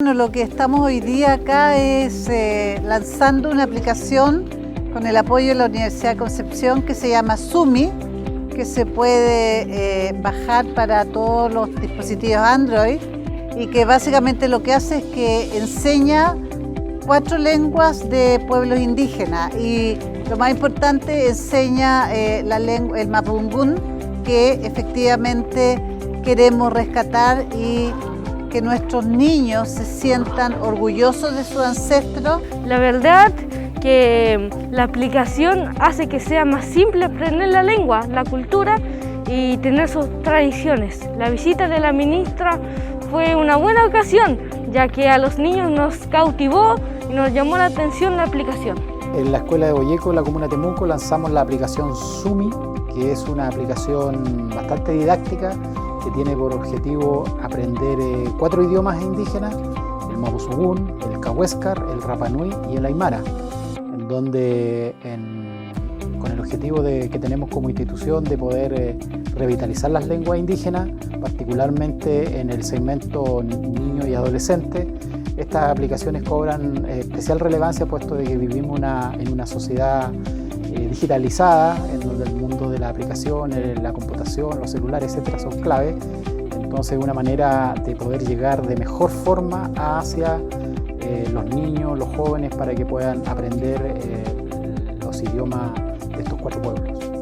Bueno, lo que estamos hoy día acá es lanzando una aplicación con el apoyo de la Universidad de Concepción que se llama Sumi, que se puede bajar para todos los dispositivos Android y que básicamente lo que hace es que enseña 4 lenguas de pueblos indígenas y lo más importante enseña el mapudungún, que efectivamente queremos rescatar y que nuestros niños se sientan orgullosos de sus ancestros. La verdad que la aplicación hace que sea más simple aprender la lengua, la cultura y tener sus tradiciones. La visita de la ministra fue una buena ocasión, ya que a los niños nos cautivó y nos llamó la atención la aplicación. En la escuela de Boyeco, en la comuna de Temuco, lanzamos la aplicación Sumi, que es una aplicación bastante didáctica que tiene por objetivo aprender 4 idiomas indígenas: el mapuzungún, el cahuéscar, el rapanui y el aymara, en donde con el objetivo que tenemos como institución de poder revitalizar las lenguas indígenas, particularmente en el segmento niño y adolescente. Estas aplicaciones cobran especial relevancia puesto de que vivimos en una sociedad digitalizada, en donde el mundo de la aplicación, la computación, los celulares, etcétera, son clave. Entonces, una manera de poder llegar de mejor forma hacia los niños, los jóvenes, para que puedan aprender los idiomas de estos 4 pueblos.